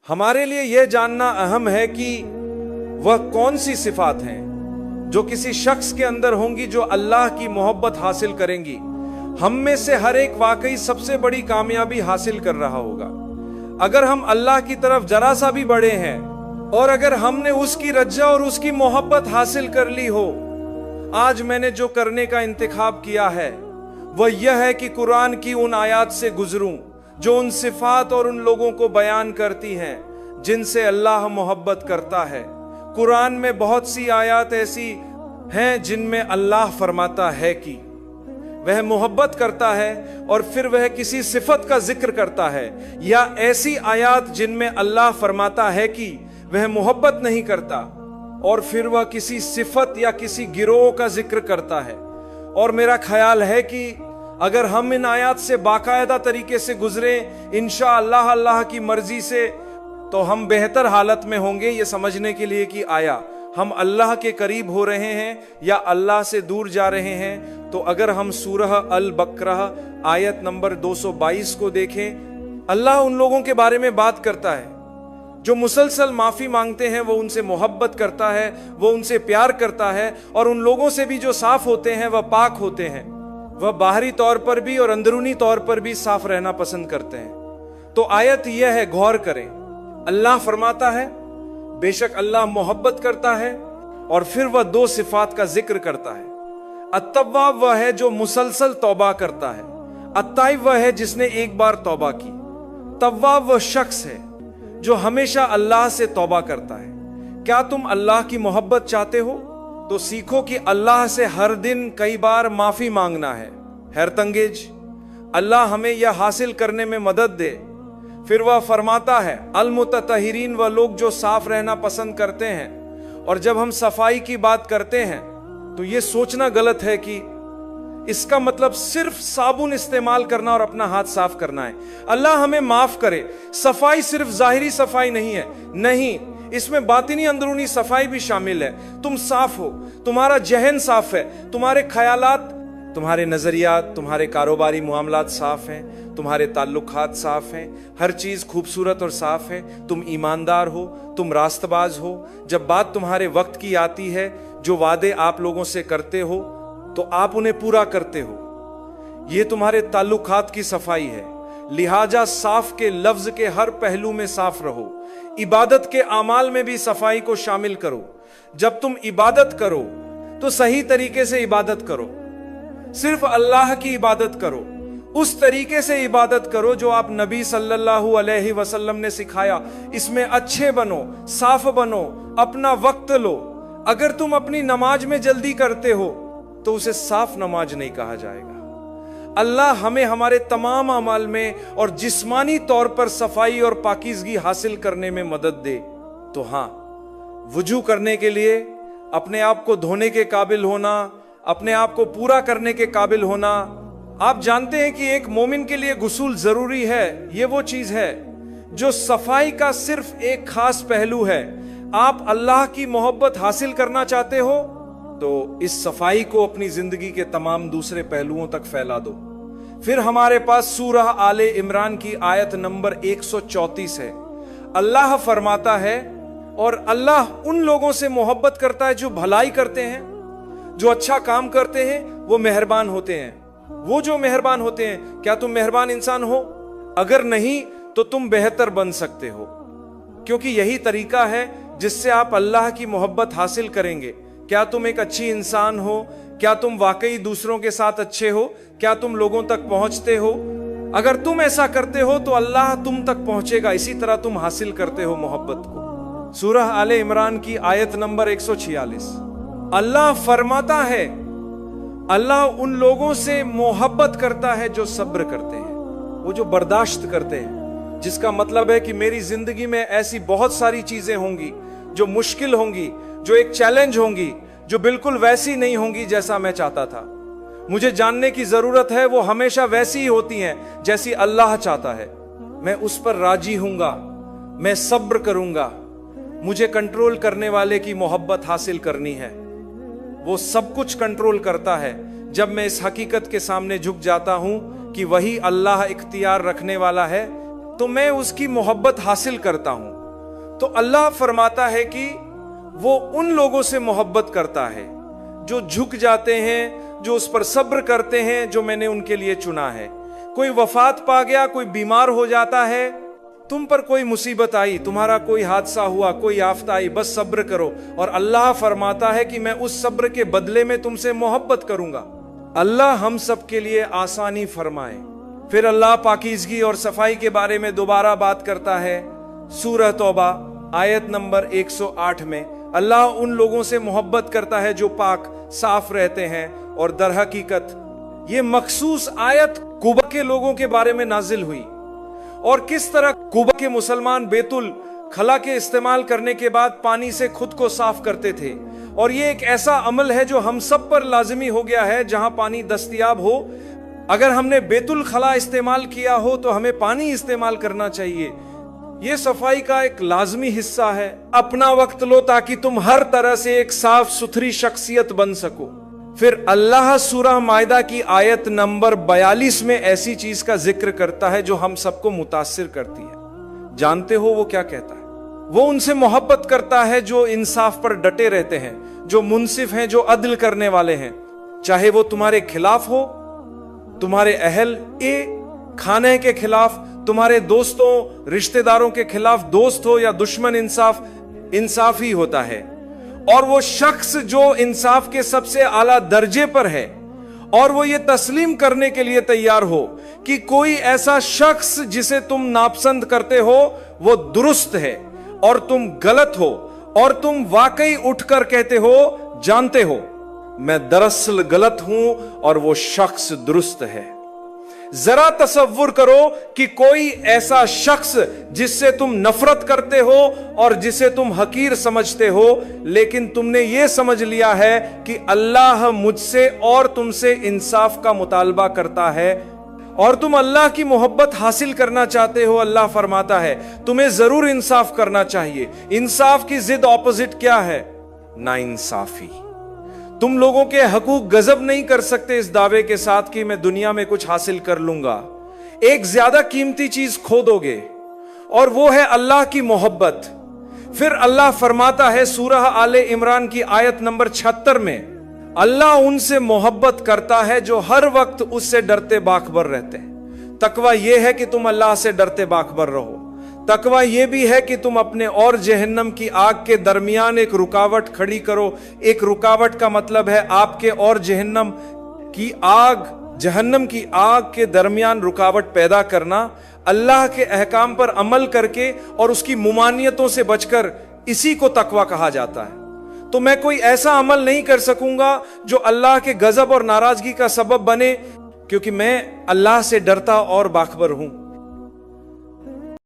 हमारे लिए यह जानना अहम है कि वह कौन सी सिफात हैं जो किसी शख्स के अंदर होंगी जो अल्लाह की मोहब्बत हासिल करेंगी। हम में से हर एक वाकई सबसे बड़ी कामयाबी हासिल कर रहा होगा अगर हम अल्लाह की तरफ जरा सा भी बढ़े हैं और अगर हमने उसकी रज्जा और उसकी मोहब्बत हासिल कर ली हो। आज मैंने जो करने का इंतखाब किया है वह यह है कि कुरान की उन आयात से गुजरूं जो उन सिफात और उन लोगों को बयान करती हैं जिनसे अल्लाह मोहब्बत करता है। कुरान में बहुत सी आयात ऐसी हैं जिनमें अल्लाह फरमाता है कि वह मोहब्बत करता है और फिर वह किसी सिफत का जिक्र करता है, या ऐसी आयात जिनमें अल्लाह फरमाता है कि वह मोहब्बत नहीं करता और फिर वह किसी सिफत या किसी गिरोह का जिक्र करता है। और मेरा ख्याल है कि अगर हम इन आयात से बाकायदा तरीके से गुजरे इंशाअल्लाह अल्लाह की मर्जी से, तो हम बेहतर हालत में होंगे ये समझने के लिए कि आया हम अल्लाह के करीब हो रहे हैं या अल्लाह से दूर जा रहे हैं। तो अगर हम सूरह अल बकरा आयत नंबर 222 को देखें, अल्लाह उन लोगों के बारे में बात करता है जो मुसलसल माफी मांगते हैं, वो उनसे मोहब्बत करता है, वो उनसे प्यार करता है, और उन लोगों से भी जो साफ होते हैं वह पाक होते हैं, वह बाहरी तौर पर भी और अंदरूनी तौर पर भी साफ रहना पसंद करते हैं। तो आयत यह है, गौर करें, अल्लाह फरमाता है बेशक अल्लाह मोहब्बत करता है और फिर वह दो सिफात का जिक्र करता है। अत्तवाब वह है जो मुसलसल तौबा करता है, अत्ताइब वह है जिसने एक बार तौबा की, तव्वाब वह शख्स है जो हमेशा अल्लाह से तौबा करता है। क्या तुम अल्लाह की मोहब्बत चाहते हो तो सीखो कि अल्लाह से हर दिन कई बार माफी मांगना है। हैरतंगेज, अल्लाह हमें यह हासिल करने में मदद दे। फिर वह फरमाता है अल-मुततहिरीन, वह लोग जो साफ रहना पसंद करते हैं। और जब हम सफाई की बात करते हैं तो यह सोचना गलत है कि इसका मतलब सिर्फ साबुन इस्तेमाल करना और अपना हाथ साफ करना है। अल्लाह हमें माफ करे, सफाई सिर्फ जाहिरी सफाई नहीं है, नहीं, इसमें बातिनी अंदरूनी सफाई भी शामिल है। तुम साफ हो, तुम्हारा जहन साफ है, तुम्हारे ख्यालात, तुम्हारे नजरियात, तुम्हारे कारोबारी मामलात साफ हैं, तुम्हारे ताल्लुकात साफ हैं, हर चीज खूबसूरत और साफ है, तुम ईमानदार हो, तुम रास्तबाज हो। जब बात तुम्हारे वक्त की आती है, जो वादे आप लोगों से करते हो तो आप उन्हें पूरा करते हो, ये तुम्हारे ताल्लुकात की सफाई है। लिहाजा साफ के लफ्ज के हर पहलू में साफ रहो। इबादत के आमाल में भी सफाई को शामिल करो। जब तुम इबादत करो तो सही तरीके से इबादत करो, सिर्फ अल्लाह की इबादत करो, उस तरीके से इबादत करो जो आप नबी सल्लल्लाहु अलैहि वसल्लम ने सिखाया। इसमें अच्छे बनो, साफ बनो, अपना वक्त लो। अगर तुम अपनी नमाज में जल्दी करते हो तो उसे साफ नमाज नहीं कहा जाएगा। अल्लाह हमें हमारे तमाम अमाल में और जिस्मानी तौर पर सफाई और पाकीज़गी हासिल करने में मदद दे। तो हाँ, वुजू करने के लिए अपने आप को धोने के काबिल होना, अपने आप को पूरा करने के काबिल होना। आप जानते हैं कि एक मोमिन के लिए गुसूल जरूरी है। ये वो चीज है जो सफाई का सिर्फ एक खास पहलू है। आप अल्लाह की मोहब्बत हासिल करना चाहते हो तो इस सफाई को अपनी जिंदगी के तमाम दूसरे पहलुओं तक फैला दो। फिर हमारे पास सूरह आले इमरान की आयत नंबर 134 है। अल्लाह फरमाता है, और अल्लाह उन लोगों से मोहब्बत करता है जो भलाई करते हैं, जो अच्छा काम करते हैं, वो मेहरबान होते हैं। वो जो मेहरबान होते हैं, क्या तुम मेहरबान इंसान हो? अगर नहीं तो तुम बेहतर बन सकते हो, क्योंकि यही तरीका है जिससे आप अल्लाह की मोहब्बत हासिल करेंगे। क्या तुम एक अच्छी इंसान हो? क्या तुम वाकई दूसरों के साथ अच्छे हो? क्या तुम लोगों तक पहुंचते हो? अगर तुम ऐसा करते हो तो अल्लाह तुम तक पहुंचेगा। इसी तरह तुम हासिल करते हो मोहब्बत को। सूरह आले इमरान की आयत नंबर 146, अल्लाह फरमाता है, अल्लाह उन लोगों से मोहब्बत करता है जो सब्र करते हैं, वो जो बर्दाश्त करते हैं। जिसका मतलब है कि मेरी जिंदगी में ऐसी बहुत सारी चीजें होंगी जो मुश्किल होंगी, जो एक चैलेंज होंगी, जो बिल्कुल वैसी नहीं होंगी जैसा मैं चाहता था। मुझे जानने की जरूरत है वो हमेशा वैसी ही होती हैं जैसी अल्लाह चाहता है। मैं उस पर राजी हूंगा, मैं सब्र करूंगा। मुझे कंट्रोल करने वाले की मोहब्बत हासिल करनी है। वो सब कुछ कंट्रोल करता है जब मैं इस हकीकत के सामने झुक जाता हूं कि वही अल्लाह इख्तियार रखने वाला है تو میں اس کی محبت حاصل کرتا ہوں۔ تو اللہ فرماتا ہے کہ وہ ان لوگوں سے محبت کرتا ہے جو جھک جاتے ہیں، جو اس پر صبر کرتے ہیں جو میں نے ان کے لیے چنا ہے۔ کوئی وفات پا گیا، کوئی بیمار ہو جاتا ہے، تم پر کوئی مصیبت آئی، تمہارا کوئی حادثہ ہوا، کوئی آفت آئی، بس صبر کرو، اور اللہ فرماتا ہے کہ میں اس صبر کے بدلے میں تم سے محبت کروں گا۔ اللہ ہم سب کے لیے آسانی فرمائے۔ پھر اللہ پاکیزگی اور صفائی کے بارے میں دوبارہ بات کرتا ہے سورہ توبہ آیت نمبر 108 میں۔ اللہ ان لوگوں سے محبت کرتا ہے جو پاک صاف رہتے ہیں، اور در حقیقت یہ مخصوص آیت کوبا کے لوگوں کے بارے میں نازل ہوئی، اور کس طرح کوبا کے مسلمان بیت الخلا کے استعمال کرنے کے بعد پانی سے خود کو صاف کرتے تھے، اور یہ ایک ایسا عمل ہے جو ہم سب پر لازمی ہو گیا ہے۔ جہاں پانی دستیاب ہو، اگر ہم نے بیت الخلا استعمال کیا ہو تو ہمیں پانی استعمال کرنا چاہیے۔ یہ صفائی کا ایک لازمی حصہ ہے۔ اپنا وقت لو تاکہ تم ہر طرح سے ایک صاف ستھری شخصیت بن سکو۔ پھر اللہ سورہ مائدہ کی آیت نمبر 42 میں ایسی چیز کا ذکر کرتا ہے جو ہم سب کو متاثر کرتی ہے۔ جانتے ہو وہ کیا کہتا ہے؟ وہ ان سے محبت کرتا ہے جو انصاف پر ڈٹے رہتے ہیں، جو منصف ہیں، جو عدل کرنے والے ہیں، چاہے وہ تمہارے خلاف ہو، تمہارے اہل کھانے کے خلاف، تمہارے دوستوں رشتہ داروں کے خلاف دوست ہو یا دشمن، انصاف ہی ہوتا ہے۔ اور وہ شخص جو انصاف کے سب سے اعلیٰ درجے پر ہے، اور وہ یہ تسلیم کرنے کے لیے تیار ہو کہ کوئی ایسا شخص جسے تم ناپسند کرتے ہو وہ درست ہے اور تم غلط ہو، اور تم واقعی اٹھ کر کہتے ہو جانتے ہو میں دراصل غلط ہوں اور وہ شخص درست ہے۔ ذرا تصور کرو کہ کوئی ایسا شخص جس سے تم نفرت کرتے ہو اور جسے تم حقیر سمجھتے ہو، لیکن تم نے یہ سمجھ لیا ہے کہ اللہ مجھ سے اور تم سے انصاف کا مطالبہ کرتا ہے، اور تم اللہ کی محبت حاصل کرنا چاہتے ہو۔ اللہ فرماتا ہے تمہیں ضرور انصاف کرنا چاہیے۔ انصاف کی ضد اپوزٹ کیا ہے؟ ناانصافی۔ تم لوگوں کے حقوق غصب نہیں کر سکتے اس دعوے کے ساتھ کہ میں دنیا میں کچھ حاصل کر لوں گا۔ ایک زیادہ قیمتی چیز کھو دو گے، اور وہ ہے اللہ کی محبت۔ پھر اللہ فرماتا ہے سورہ آل عمران کی آیت نمبر 76 میں، اللہ ان سے محبت کرتا ہے جو ہر وقت اس سے ڈرتے باخبر رہتے ہیں۔ تقوی یہ ہے کہ تم اللہ سے ڈرتے باخبر رہو۔ تقوی یہ بھی ہے کہ تم اپنے اور جہنم کی آگ کے درمیان ایک رکاوٹ کھڑی کرو۔ ایک رکاوٹ کا مطلب ہے آپ کے اور جہنم کی آگ کے درمیان رکاوٹ پیدا کرنا، اللہ کے احکام پر عمل کر کے اور اس کی ممانعتوں سے بچ کر، اسی کو تقوی کہا جاتا ہے۔ تو میں کوئی ایسا عمل نہیں کر سکوں گا جو اللہ کے غضب اور ناراضگی کا سبب بنے، کیونکہ میں اللہ سے ڈرتا اور باخبر ہوں۔